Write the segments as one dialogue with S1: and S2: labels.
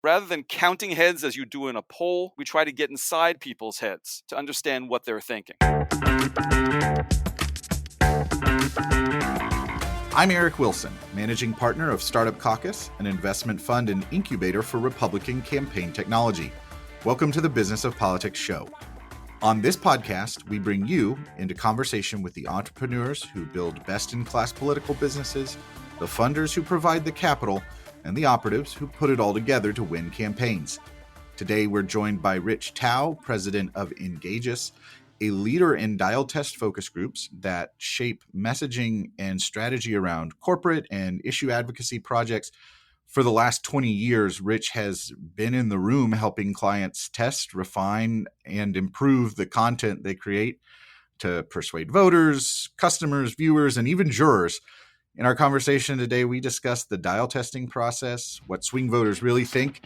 S1: rather than counting heads as you do in a poll, we try to get inside people's heads to understand what they're thinking.
S2: I'm Eric Wilson, managing partner of Startup Caucus, an investment fund and incubator for Republican campaign technology. Welcome to the Business of Politics show. On this podcast, we bring you into conversation with the entrepreneurs who build best-in-class political businesses, the funders who provide the capital, and the operatives who put it all together to win campaigns. Today, we're joined by Rich Thau, president of Engagious, a leader in dial test focus groups that shape messaging and strategy around corporate and issue advocacy projects. For the last 20 years, Rich has been in the room helping clients test, refine, and improve the content they create to persuade voters, customers, viewers, and even jurors. In our conversation today, we discuss the dial testing process, what swing voters really think,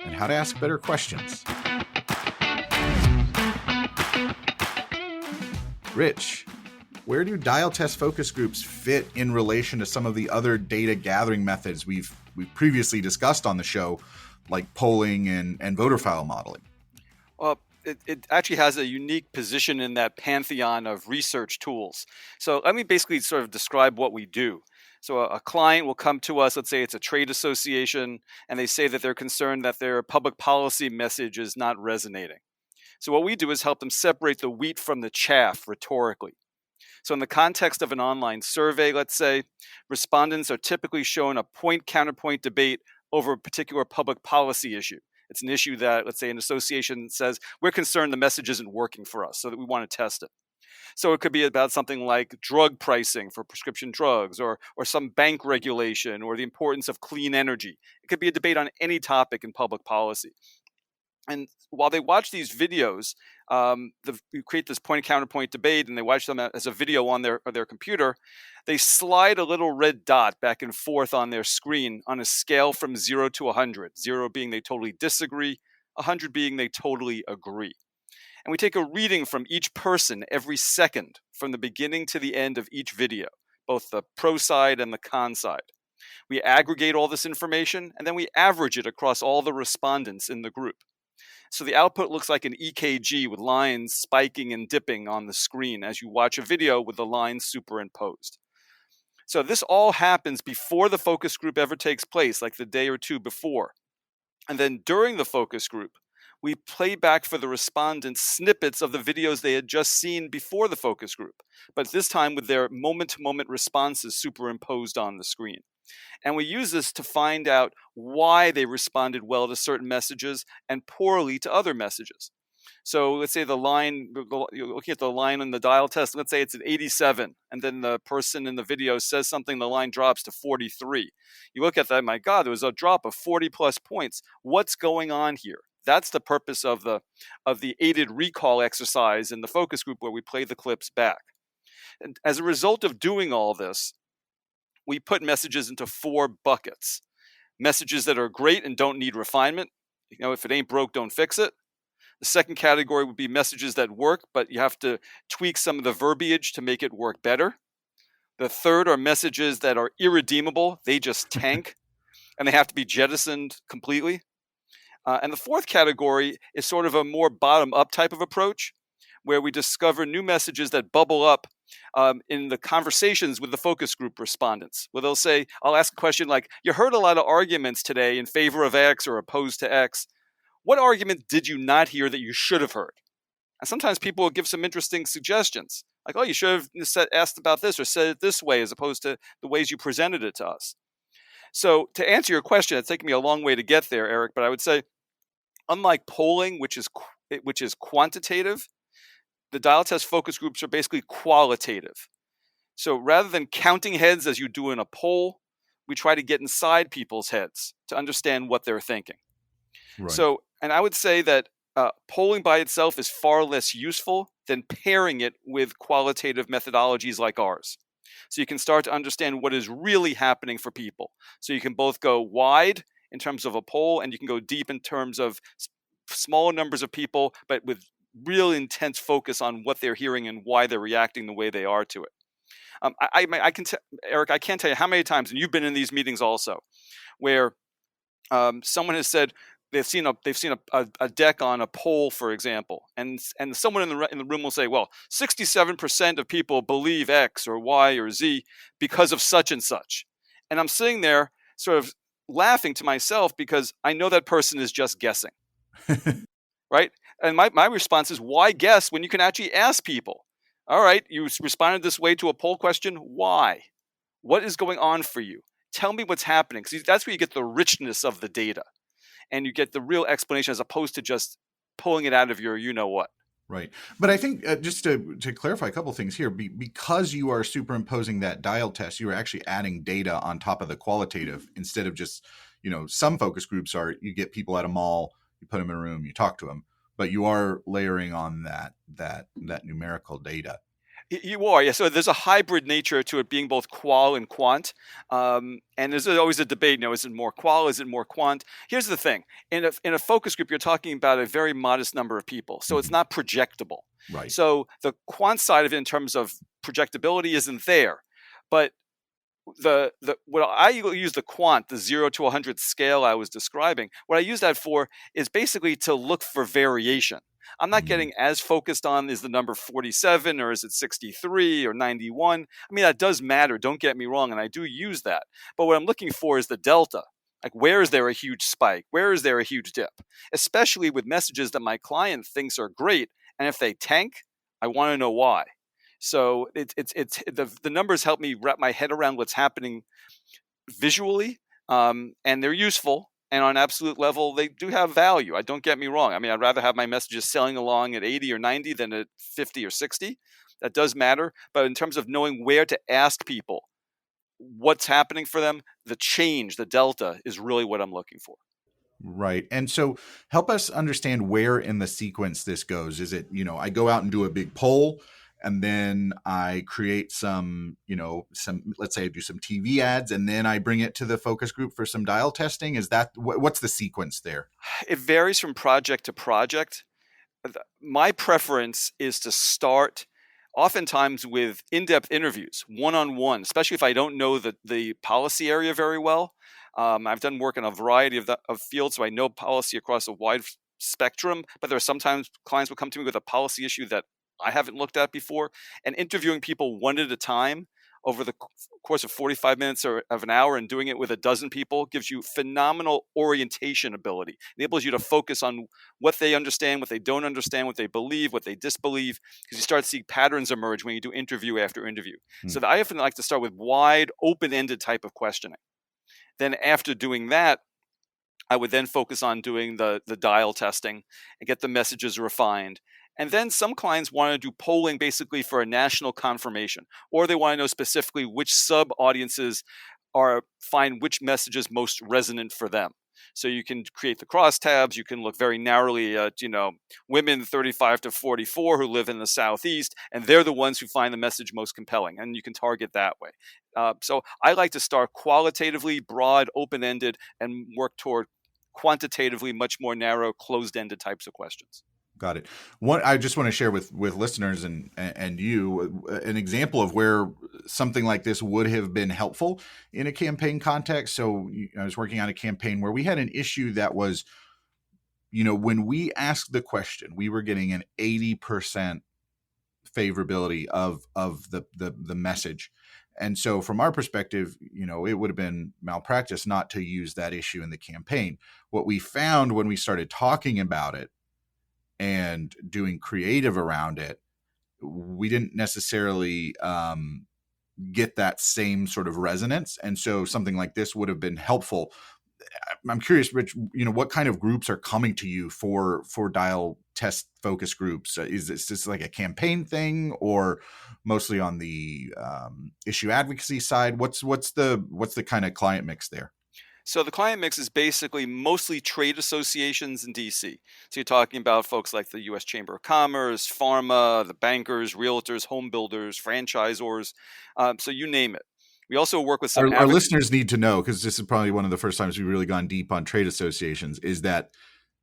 S2: and how to ask better questions. Rich, where do dial test focus groups fit in relation to some of the other data gathering methods we've previously discussed on the show, like polling and voter file modeling?
S1: Well, it actually has a unique position in that pantheon of research tools. So let me basically sort of describe what we do. So a client will come to us, let's say it's a trade association, and they say that they're concerned that their public policy message is not resonating. So what we do is help them separate the wheat from the chaff rhetorically. So in the context of an online survey, let's say, respondents are typically shown a point-counterpoint debate over a particular public policy issue. It's an issue that, let's say, an association says, we're concerned the message isn't working for us, so that we want to test it. So it could be about something like drug pricing for prescription drugs, or some bank regulation, or the importance of clean energy. It could be a debate on any topic in public policy. And while they watch these videos, we create this point-counterpoint debate, and they watch them as a video on their computer. They slide a little red dot back and forth on their screen on a scale from 0 to 100, 0 being they totally disagree, 100 being they totally agree. And we take a reading from each person every second from the beginning to the end of each video, both the pro side and the con side. We aggregate all this information, and then we average it across all the respondents in the group. So the output looks like an EKG with lines spiking and dipping on the screen as you watch a video with the lines superimposed. So this all happens before the focus group ever takes place, like the day or two before. And then during the focus group, we play back for the respondents snippets of the videos they had just seen before the focus group, but this time with their moment-to-moment responses superimposed on the screen. And we use this to find out why they responded well to certain messages and poorly to other messages. So let's say you're looking at the line on the dial test, let's say it's at 87, and then the person in the video says something, the line drops to 43. You look at that, my God, there was a drop of 40 plus points. What's going on here? That's the purpose of the aided recall exercise in the focus group, where we play the clips back. And as a result of doing all this, we put messages into 4 buckets. Messages that are great and don't need refinement. If it ain't broke, don't fix it. The second category would be messages that work, but you have to tweak some of the verbiage to make it work better. The third are messages that are irredeemable. They just tank, and they have to be jettisoned completely. And the fourth category is sort of a more bottom-up type of approach, where we discover new messages that bubble up in the conversations with the focus group respondents, where they'll say, I'll ask a question like, you heard a lot of arguments today in favor of X or opposed to X. What argument did you not hear that you should have heard? And sometimes people will give some interesting suggestions, like, oh, you should have asked about this or said it this way as opposed to the ways you presented it to us. So to answer your question, it's taken me a long way to get there, Eric, but I would say, unlike polling, which is quantitative, the dial test focus groups are basically qualitative. So rather than counting heads as you do in a poll, we try to get inside people's heads to understand what they're thinking. Right. So, and I would say that polling by itself is far less useful than pairing it with qualitative methodologies like ours. So you can start to understand what is really happening for people. So you can both go wide in terms of a poll, and you can go deep in terms of small numbers of people, but with real intense focus on what they're hearing and why they're reacting the way they are to it. Eric, I can't tell you how many times, and you've been in these meetings also, where someone has said, they've seen a deck on a poll, for example, and someone in the room will say, well, 67% of people believe X or Y or Z because of such and such, and I'm sitting there sort of laughing to myself because I know that person is just guessing, right? And my response is, why guess when you can actually ask people? All right, you responded this way to a poll question. Why? What is going on for you? Tell me what's happening. Because that's where you get the richness of the data and you get the real explanation as opposed to just pulling it out of your you know what.
S2: Right. But I think just to clarify a couple things here, because you are superimposing that dial test, you are actually adding data on top of the qualitative instead of just, some focus groups are you get people at a mall, you put them in a room, you talk to them, but you are layering on that numerical data.
S1: You are, yeah. So there's a hybrid nature to it being both qual and quant. And there's always a debate, is it more qual, is it more quant? Here's the thing. In a focus group, you're talking about a very modest number of people. So it's not projectable.
S2: Right.
S1: So the quant side of it in terms of projectability isn't there. But what I use the quant, the 0 to 100 scale I was describing, what I use that for is basically to look for variation. I'm not getting as focused on is the number 47 or is it 63 or 91. I mean, that does matter. Don't get me wrong. And I do use that. But what I'm looking for is the delta. Like, where is there a huge spike? Where is there a huge dip? Especially with messages that my client thinks are great. And if they tank, I want to know why. So the numbers help me wrap my head around what's happening visually, and they're useful. And on an absolute level, they do have value. Don't get me wrong. I mean, I'd rather have my messages sailing along at 80 or 90 than at 50 or 60. That does matter. But in terms of knowing where to ask people what's happening for them, the change, the delta is really what I'm looking for.
S2: Right. And so help us understand where in the sequence this goes. Is it, I go out and do a big poll and then I create let's say I do some TV ads and then I bring it to the focus group for some dial testing. Is that, what's the sequence there?
S1: It varies from project to project. My preference is to start oftentimes with in-depth interviews, one-on-one, especially if I don't know the policy area very well. I've done work in a variety of fields, so I know policy across a wide spectrum, but there are sometimes clients will come to me with a policy issue that I haven't looked at before, and interviewing people one at a time over the course of 45 minutes or of an hour and doing it with a dozen people gives you phenomenal orientation ability. It enables you to focus on what they understand, what they don't understand, what they believe, what they disbelieve, because you start to see patterns emerge when you do interview after interview. So I often like to start with wide, open-ended type of questioning. Then after doing that, I would then focus on doing the dial testing and get the messages refined. And then some clients want to do polling basically for a national confirmation, or they want to know specifically which sub-audiences find which messages most resonant for them. So you can create the crosstabs. You can look very narrowly at, women 35 to 44 who live in the Southeast, and they're the ones who find the message most compelling, and you can target that way. So I like to start qualitatively, broad, open-ended, and work toward quantitatively much more narrow, closed-ended types of questions.
S2: Got it. One, I just want to share with listeners and you an example of where something like this would have been helpful in a campaign context. So I was working on a campaign where we had an issue that was, when we asked the question, we were getting an 80% favorability of the message. And so from our perspective, it would have been malpractice not to use that issue in the campaign. What we found when we started talking about it and doing creative around it, we didn't necessarily get that same sort of resonance. And so something like this would have been helpful. I'm curious, Rich, what kind of groups are coming to you for dial test focus groups? Is this just like a campaign thing or mostly on the issue advocacy side? What's the kind of client mix there?
S1: So the client mix is basically mostly trade associations in DC. So you're talking about folks like the U.S. Chamber of Commerce, pharma, the bankers, realtors, home builders, franchisors. So you name it. We also work with some.
S2: Our listeners need to know, because this is probably one of the first times we've really gone deep on trade associations, is that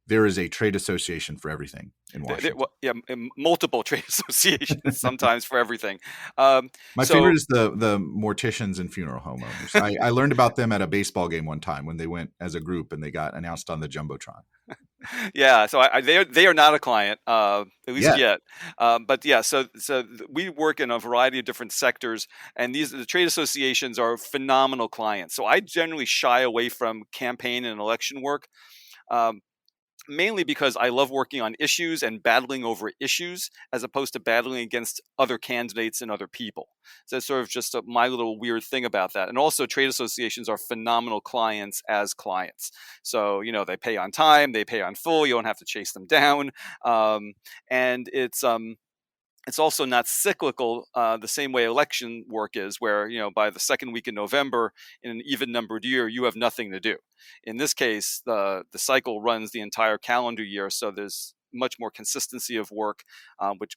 S2: there is a trade association for everything in Washington.
S1: Well, yeah, multiple trade associations sometimes for everything.
S2: My favorite
S1: So
S2: is the morticians and funeral home owners. I learned about them at a baseball game one time when they went as a group and they got announced on the jumbotron.
S1: yeah, so they are not a client, at least
S2: Yeah.
S1: yet. But yeah, we work in a variety of different sectors, and the trade associations are phenomenal clients. So I generally shy away from campaign and election work. Um, Mainly because I love working on issues and battling over issues as opposed to battling against other candidates and other people. So that's sort of just my little weird thing about that. And also, trade associations are phenomenal clients as clients. So, they pay on time, they pay on full, you don't have to chase them down. Um, and it's also not cyclical the same way election work is, where by the second week in November in an even numbered year you have nothing to do. In this case, the cycle runs the entire calendar year, so there's much more consistency of work,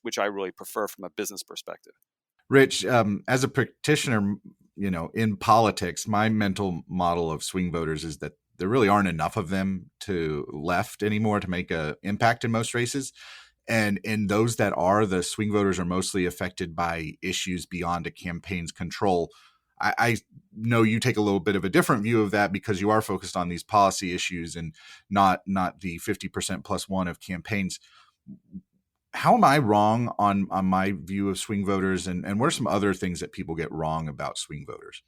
S1: which I really prefer from a business perspective.
S2: Rich, as a practitioner, in politics, my mental model of swing voters is that there really aren't enough of them to left anymore to make an impact in most races. And in those that are, the swing voters are mostly affected by issues beyond a campaign's control. I know you take a little bit of a different view of that because you are focused on these policy issues and not the 50% plus one of campaigns. How am I wrong on my view of swing voters, and what are some other things that people get wrong about swing voters?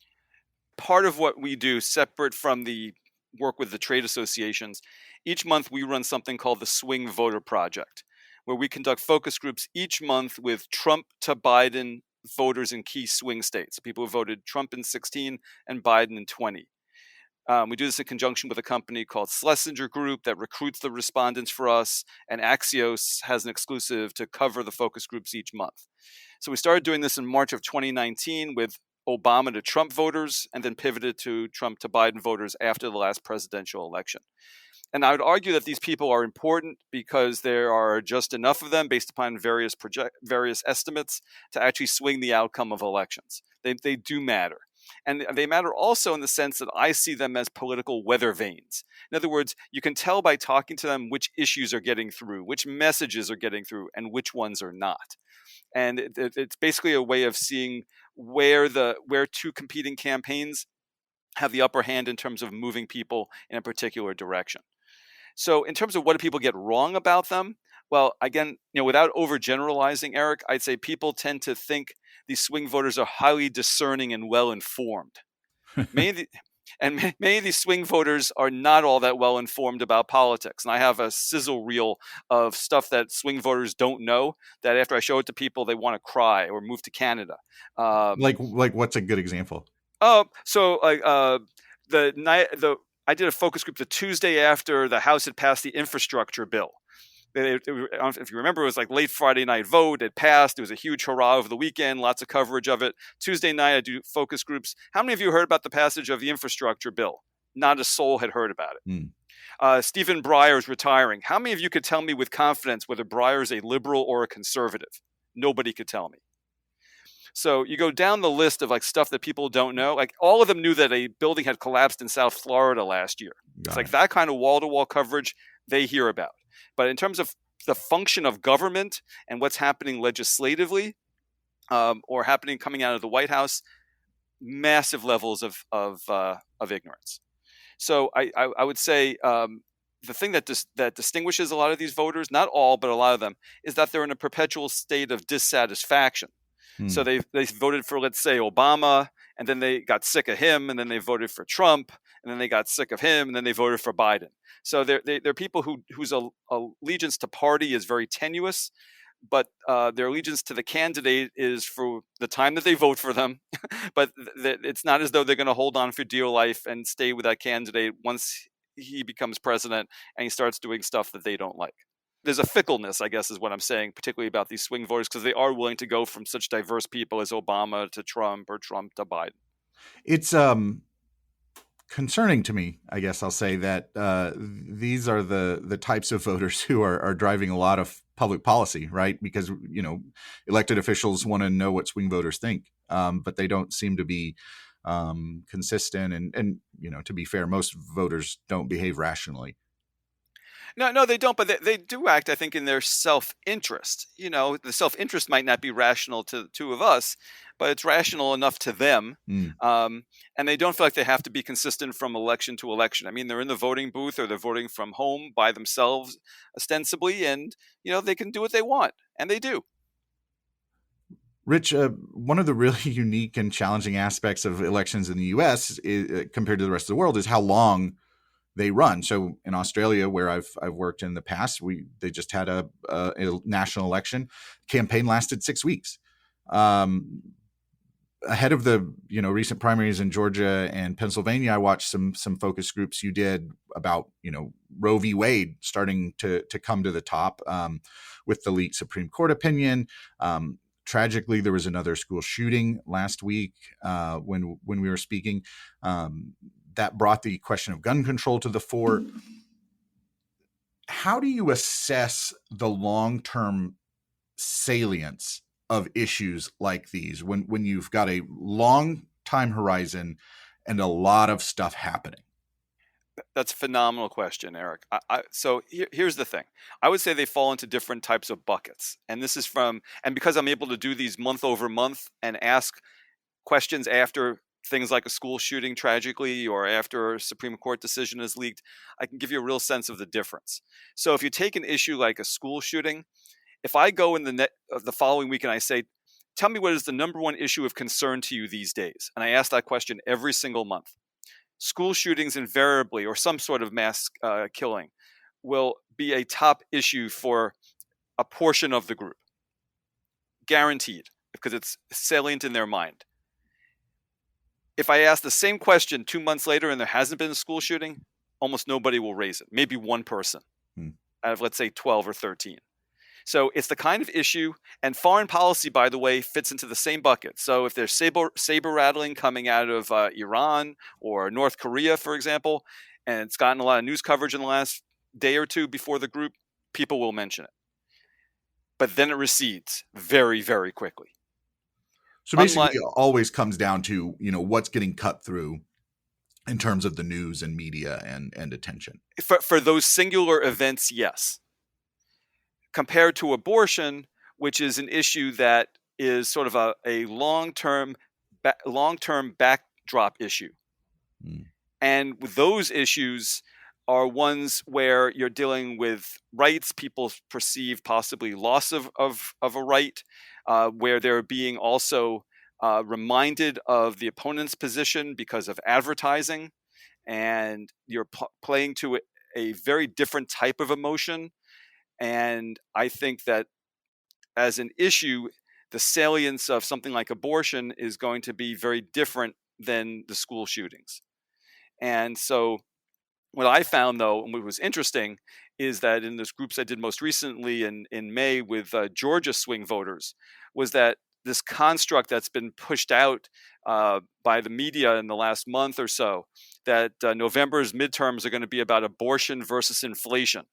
S1: Part of what we do, separate from the work with the trade associations, each month we run something called the Swing Voter Project, where we conduct focus groups each month with Trump to Biden voters in key swing states, people who voted Trump in 16 and Biden in 20. We do this in conjunction with a company called Schlesinger Group that recruits the respondents for us, and Axios has an exclusive to cover the focus groups each month. So we started doing this in March of 2019 with Obama to Trump voters, and then pivoted to Trump to Biden voters after the last presidential election. And I would argue that these people are important because there are just enough of them, based upon various estimates, to actually swing the outcome of elections. They do matter. And they matter also in the sense that I see them as political weather vanes. In other words, you can tell by talking to them which issues are getting through, which messages are getting through, and which ones are not. And it's basically a way of seeing where two competing campaigns have the upper hand in terms of moving people in a particular direction. So in terms of what do people get wrong about them? Well, again, without overgeneralizing, Eric, I'd say people tend to think these swing voters are highly discerning and well informed. Many of these swing voters are not all that well informed about politics. And I have a sizzle reel of stuff that swing voters don't know that after I show it to people, they want to cry or move to Canada.
S2: Like what's a good example?
S1: So I did a focus group the Tuesday after the House had passed the infrastructure bill. If you remember, it was like late Friday night vote. It passed. It was a huge hurrah over the weekend. Lots of coverage of it. Tuesday night, I do focus groups. How many of you heard about the passage of the infrastructure bill? Not a soul had heard about it. Stephen Breyer is retiring. How many of you could tell me with confidence whether Breyer is a liberal or a conservative? Nobody could tell me. So you go down the list of stuff that people don't know. Like all of them knew that a building had collapsed in South Florida last year. It's like that kind of wall-to-wall coverage they hear about. But in terms of the function of government and what's happening legislatively or coming out of the White House, massive levels of ignorance. So I would say the thing that distinguishes a lot of these voters, not all, but a lot of them, is that they're in a perpetual state of dissatisfaction. So they voted for, let's say, Obama, and then they got sick of him, and then they voted for Trump, and then they got sick of him, and then they voted for Biden. So they're people whose allegiance to party is very tenuous, but their allegiance to the candidate is for the time that they vote for them. But it's not as though they're going to hold on for dear life and stay with that candidate once he becomes president and he starts doing stuff that they don't like. There's a fickleness, I guess, is what I'm saying, particularly about these swing voters, because they are willing to go from such diverse people as Obama to Trump or Trump to Biden.
S2: It's concerning to me, I guess I'll say, that these are the types of voters who are driving a lot of public policy, right? Because, elected officials want to know what swing voters think, but they don't seem to be consistent. And, to be fair, most voters don't behave rationally.
S1: No, they don't, but they do act, I think, in their self-interest. The self-interest might not be rational to the two of us, but it's rational enough to them.
S2: Mm.
S1: Um, and they don't feel like they have to be consistent from election to election. I mean, they're in the voting booth or they're voting from home by themselves, ostensibly, and, they can do what they want, and they do.
S2: Rich, one of the really unique and challenging aspects of elections in the U.S. Compared to the rest of the world is how long they run. So in Australia, where I've worked in the past, they just had a national election. Campaign lasted 6 weeks. Ahead of the recent primaries in Georgia and Pennsylvania, I watched some focus groups you did about Roe v. Wade starting to come to the top with the leaked Supreme Court opinion. Tragically, there was another school shooting last week when we were speaking. That brought the question of gun control to the fore. How do you assess the long-term salience of issues like these when you've got a long time horizon and a lot of stuff happening?
S1: That's a phenomenal question, Eric. So here's the thing. I would say they fall into different types of buckets. And this is and because I'm able to do these month over month and ask questions after things like a school shooting tragically or after a Supreme Court decision is leaked, I can give you a real sense of the difference. So if you take an issue like a school shooting, if I go in the following week and I say, tell me what is the number one issue of concern to you these days, and I ask that question every single month, school shootings invariably, or some sort of mass killing, will be a top issue for a portion of the group. Guaranteed, because it's salient in their mind. If I ask the same question 2 months later and there hasn't been a school shooting, almost nobody will raise it. Maybe one person out of, let's say, 12 or 13. So it's the kind of issue, and foreign policy, by the way, fits into the same bucket. So if there's saber rattling coming out of Iran or North Korea, for example, and it's gotten a lot of news coverage in the last day or two before the group, people will mention it. But then it recedes very, very quickly.
S2: So basically, it always comes down to what's getting cut through in terms of the news and media and attention.
S1: For those singular events, yes. Compared to abortion, which is an issue that is sort of a long-term backdrop issue. And those issues are ones where you're dealing with rights, people perceive possibly loss of a right, where they're being also reminded of the opponent's position because of advertising, and you're playing to a very different type of emotion. And I think that as an issue, the salience of something like abortion is going to be very different than the school shootings. And so what I found, though, and what was interesting, is that in those groups I did most recently in May with Georgia swing voters, was that this construct that's been pushed out by the media in the last month or so, that November's midterms are going to be about abortion versus inflation.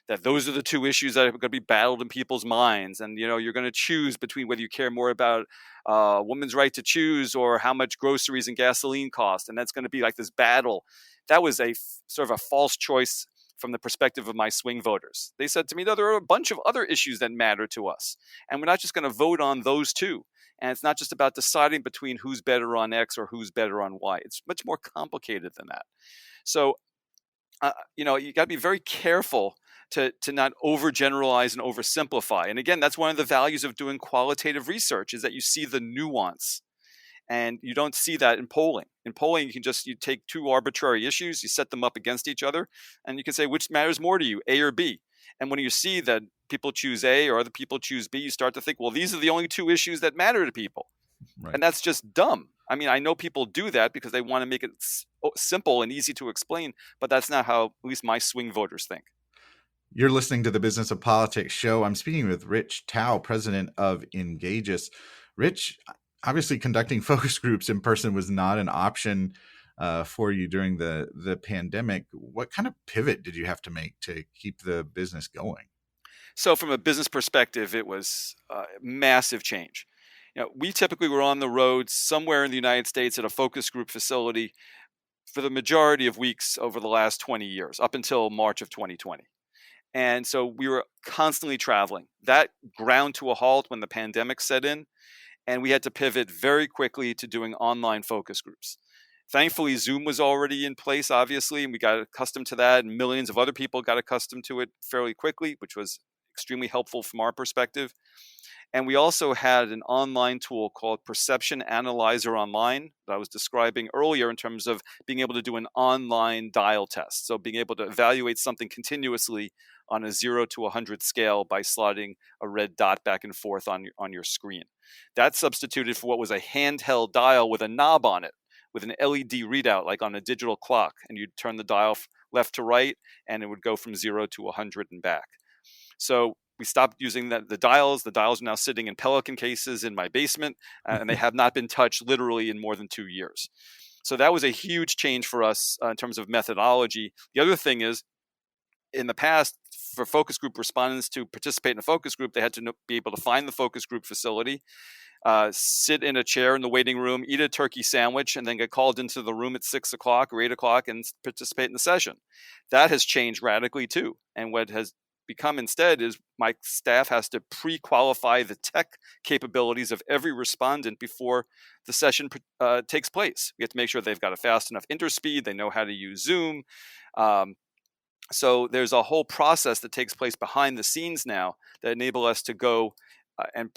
S1: That those are the two issues that are going to be battled in people's minds. And, you're going to choose between whether you care more about a woman's right to choose or how much groceries and gasoline cost. And that's going to be like this battle. That was a sort of a false choice from the perspective of my swing voters. They said to me, no, there are a bunch of other issues that matter to us. And we're not just going to vote on those two. And it's not just about deciding between who's better on X or who's better on Y. It's much more complicated than that. So, you got to be very careful to not overgeneralize and oversimplify. And again, that's one of the values of doing qualitative research, is that you see the nuance. And you don't see that in polling. In polling, you take two arbitrary issues, you set them up against each other, and you can say which matters more to you, A or B. And when you see that people choose A or other people choose B, you start to think, well, these are the only two issues that matter to people. Right. And that's just dumb. I mean, I know people do that because they want to make it simple and easy to explain, but that's not how at least my swing voters think.
S2: You're listening to the Business of Politics show. I'm speaking with Rich Thau, president of Engagious. Rich, obviously conducting focus groups in person was not an option for you during the pandemic. What kind of pivot did you have to make to keep the business going?
S1: So from a business perspective, it was a massive change. We typically were on the road somewhere in the United States at a focus group facility for the majority of weeks over the last 20 years, up until March of 2020. And so we were constantly traveling. That ground to a halt when the pandemic set in, and we had to pivot very quickly to doing online focus groups. Thankfully, Zoom was already in place, obviously, and we got accustomed to that, and millions of other people got accustomed to it fairly quickly, which was extremely helpful from our perspective. And we also had an online tool called Perception Analyzer Online that I was describing earlier in terms of being able to do an online dial test. So being able to evaluate something continuously on a 0 to 100 scale by slotting a red dot back and forth on your screen. That substituted for what was a handheld dial with a knob on it, with an LED readout like on a digital clock. And you'd turn the dial left to right, and it would go from 0 to 100 and back. So we stopped using the dials. The dials are now sitting in Pelican cases in my basement, and they have not been touched literally in more than 2 years. So that was a huge change for us in terms of methodology. The other thing is, in the past, for focus group respondents to participate in a focus group, they had to be able to find the focus group facility, sit in a chair in the waiting room, eat a turkey sandwich, and then get called into the room at 6 o'clock or 8 o'clock and participate in the session. That has changed radically too. And what has become instead is my staff has to pre-qualify the tech capabilities of every respondent before the session takes place. We have to make sure they've got a fast enough interspeed, they know how to use Zoom. So there's a whole process that takes place behind the scenes now that enable us to go and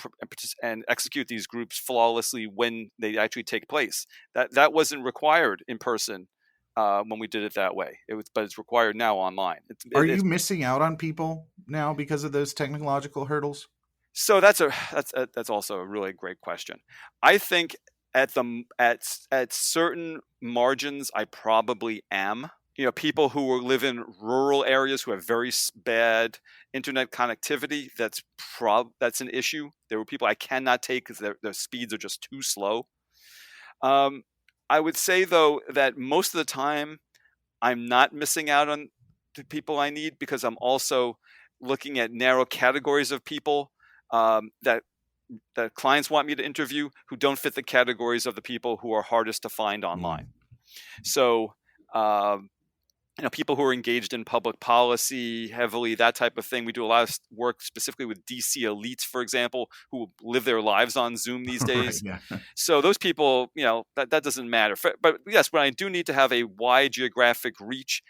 S1: execute these groups flawlessly when they actually take place. That wasn't required in person when we did it that way. But it's required now online.
S2: Are you missing out on people now because of those technological hurdles?
S1: So that's also a really great question. I think at certain margins, I probably am. People who live in rural areas who have very bad internet connectivity, that's an issue. There were people I cannot take because their speeds are just too slow. I would say, though, that most of the time I'm not missing out on the people I need because I'm also looking at narrow categories of people that clients want me to interview who don't fit the categories of the people who are hardest to find online. So people who are engaged in public policy heavily, that type of thing. We do a lot of work specifically with DC elites, for example, who live their lives on Zoom these days.
S2: Right, yeah.
S1: So those people, that doesn't matter. But yes, when I do need to have a wide geographic reach,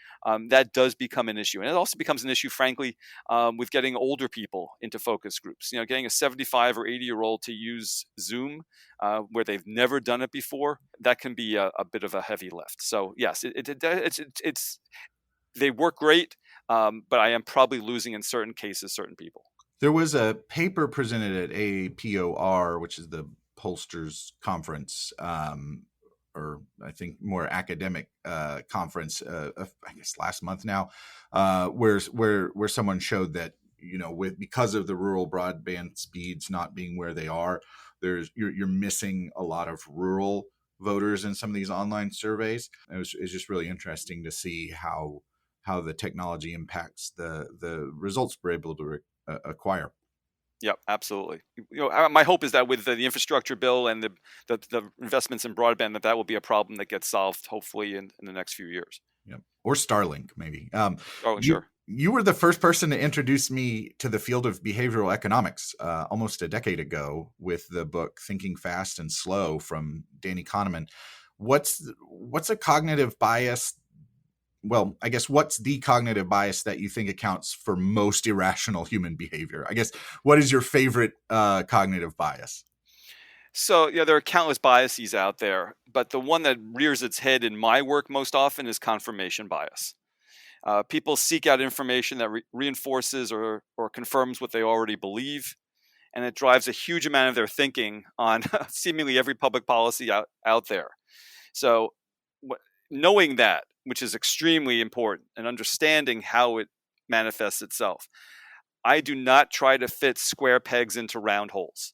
S1: that does become an issue. And it also becomes an issue, frankly, with getting older people into focus groups. Getting a 75 or 80-year-old to use Zoom where they've never done it before, that can be a bit of a heavy lift. So yes, it's they work great, but I am probably losing in certain cases certain people.
S2: There was a paper presented at AAPOR, which is the pollsters conference, or I think more academic conference, I guess last month now, where someone showed that because of the rural broadband speeds not being where they are, you're missing a lot of rural voters in some of these online surveys. It's just really interesting to see how the technology impacts the results we're able to acquire.
S1: Yep, absolutely. My hope is that with the infrastructure bill and the investments in broadband, that will be a problem that gets solved, hopefully, in the next few years.
S2: Yep. Or Starlink, maybe.
S1: Sure.
S2: You were the first person to introduce me to the field of behavioral economics almost a decade ago with the book Thinking Fast and Slow from Danny Kahneman. What's a cognitive bias? Well, I guess what's the cognitive bias that you think accounts for most irrational human behavior? I guess, what is your favorite cognitive bias?
S1: So, there are countless biases out there, but the one that rears its head in my work most often is confirmation bias. People seek out information that reinforces or confirms what they already believe, and it drives a huge amount of their thinking on seemingly every public policy out there. So, knowing that, which is extremely important, and understanding how it manifests itself, I do not try to fit square pegs into round holes.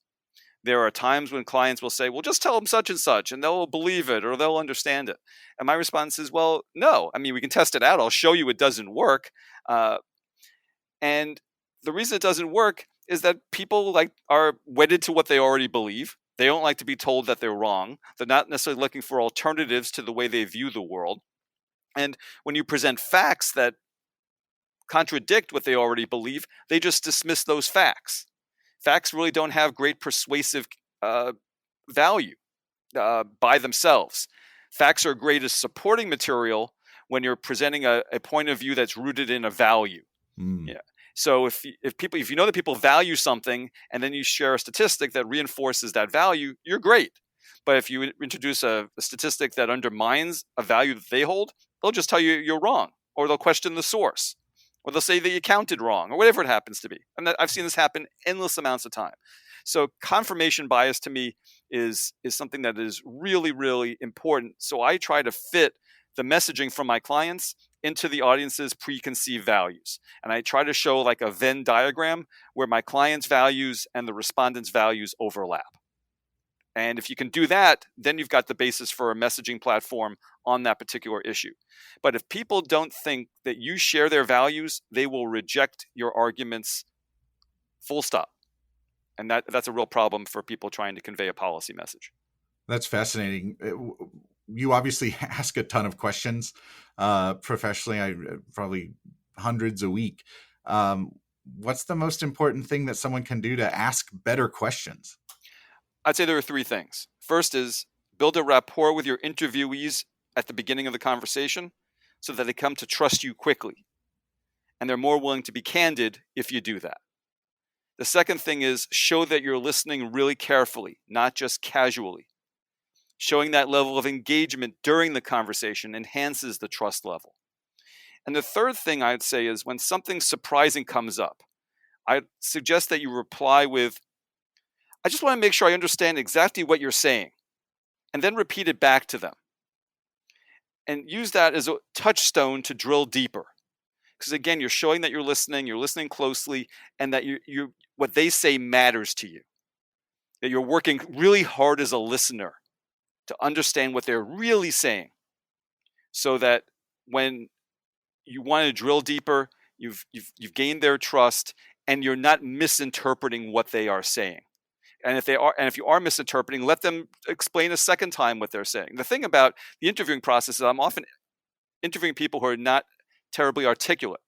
S1: There are times when clients will say, well, just tell them such and such, and they'll believe it or they'll understand it. And my response is, well, no. I mean, we can test it out. I'll show you it doesn't work. And the reason it doesn't work is that people are wedded to what they already believe. They don't like to be told that they're wrong. They're not necessarily looking for alternatives to the way they view the world. And when you present facts that contradict what they already believe. They just dismiss those facts. Facts really don't have great persuasive value by themselves. Facts are great as supporting material when you're presenting a point of view that's rooted in a value. Yeah. So if you know that people value something and then you share a statistic that reinforces that value, you're great. But if you introduce a statistic that undermines a value that they hold, they'll just tell you you're wrong, or they'll question the source, or they'll say that you counted wrong, or whatever it happens to be. And I've seen this happen endless amounts of time. So confirmation bias to me is something that is really, really important. So I try to fit the messaging from my clients into the audience's preconceived values. And I try to show like a Venn diagram where my client's values and the respondent's values overlap. And if you can do that, then you've got the basis for a messaging platform on that particular issue. But if people don't think that you share their values, they will reject your arguments full stop. And that's a real problem for people trying to convey a policy message.
S2: That's fascinating. You obviously ask a ton of questions professionally. I probably hundreds a week. What's the most important thing that someone can do to ask better questions?
S1: I'd say there are three things. First is build a rapport with your interviewees at the beginning of the conversation so that they come to trust you quickly. And they're more willing to be candid if you do that. The second thing is show that you're listening really carefully, not just casually. Showing that level of engagement during the conversation enhances the trust level. And the third thing I'd say is when something surprising comes up, I suggest that you reply with, I just want to make sure I understand exactly what you're saying, and then repeat it back to them. And use that as a touchstone to drill deeper. Because again, you're showing that you're listening closely, and that you what they say matters to you. That you're working really hard as a listener to understand what they're really saying, so that when you want to drill deeper, you've gained their trust, and you're not misinterpreting what they are saying. And if you are misinterpreting, let them explain a second time what they're saying. The thing about the interviewing process is I'm often interviewing people who are not terribly articulate,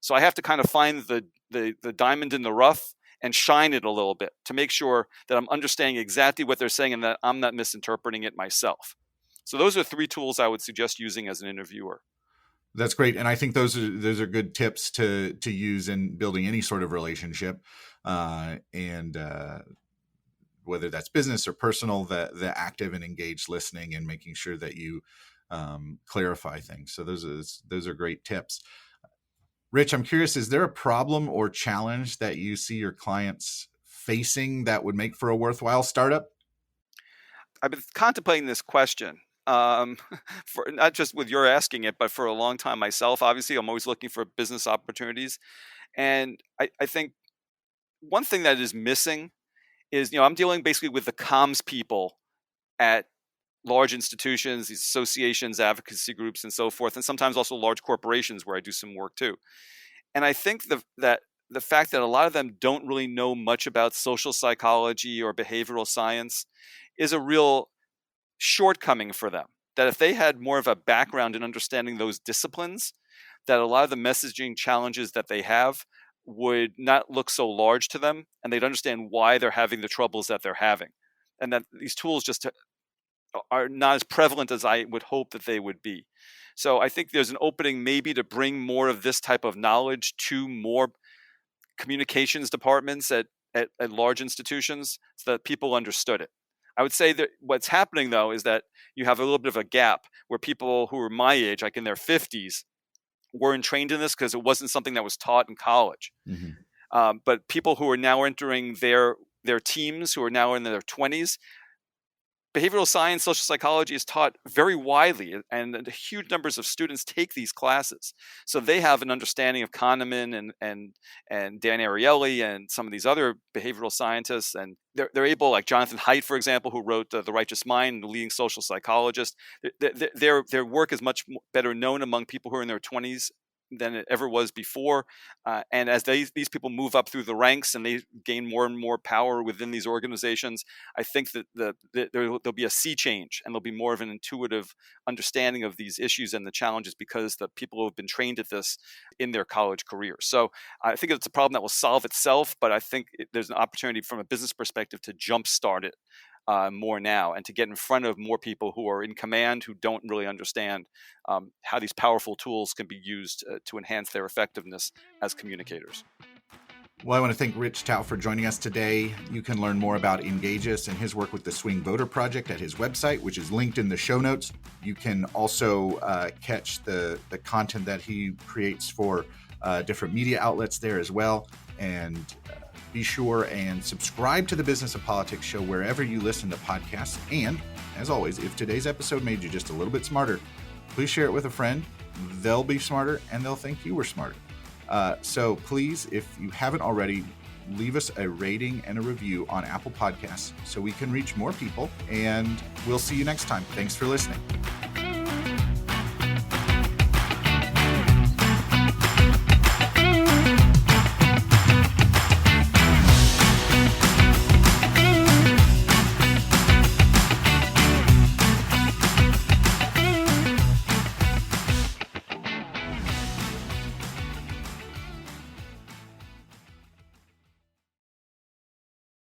S1: so I have to kind of find the diamond in the rough and shine it a little bit to make sure that I'm understanding exactly what they're saying and that I'm not misinterpreting it myself. So those are three tools I would suggest using as an interviewer.
S2: That's great, and I think those are good tips to use in building any sort of relationship, and whether that's business or personal, the active and engaged listening and making sure that you clarify things. So those are great tips. Rich, I'm curious, is there a problem or challenge that you see your clients facing that would make for a worthwhile startup?
S1: I've been contemplating this question, for not just with your asking it, but for a long time myself. Obviously, I'm always looking for business opportunities. And I think one thing that is missing is, I'm dealing basically with the comms people at large institutions, these associations, advocacy groups, and so forth, and sometimes also large corporations where I do some work too. And I think that the fact that a lot of them don't really know much about social psychology or behavioral science is a real shortcoming for them. That if they had more of a background in understanding those disciplines, that a lot of the messaging challenges that they have would not look so large to them, and they'd understand why they're having the troubles that they're having. And that these tools just are not as prevalent as I would hope that they would be. So I think there's an opening maybe to bring more of this type of knowledge to more communications departments at large institutions so that people understood it. I would say that what's happening, though, is that you have a little bit of a gap where people who are my age, like in their 50s, weren't trained in this because it wasn't something that was taught in college. Mm-hmm. But people who are now entering their teams, who are now in their 20s, behavioral science, social psychology is taught very widely, and huge numbers of students take these classes. So they have an understanding of Kahneman and Dan Ariely and some of these other behavioral scientists, and they're able, like Jonathan Haidt, for example, who wrote The Righteous Mind, the leading social psychologist. Their work is much better known among people who are in their 20s than it ever was before. And as these people move up through the ranks and they gain more and more power within these organizations, I think that there'll be a sea change, and there'll be more of an intuitive understanding of these issues and the challenges, because the people who have been trained at this in their college careers. So I think it's a problem that will solve itself, but I think there's an opportunity from a business perspective to jumpstart it more now, and to get in front of more people who are in command, who don't really understand how these powerful tools can be used to enhance their effectiveness as communicators.
S2: Well, I want to thank Rich Thau for joining us today. You can learn more about Engagious and his work with the Swing Voter Project at his website, which is linked in the show notes. You can also catch the content that he creates for different media outlets there as well. And be sure and subscribe to the Business of Politics show wherever you listen to podcasts. And as always, if today's episode made you just a little bit smarter, please share it with a friend. They'll be smarter and they'll think you were smarter. So please, if you haven't already, leave us a rating and a review on Apple Podcasts so we can reach more people. And we'll see you next time. Thanks for listening.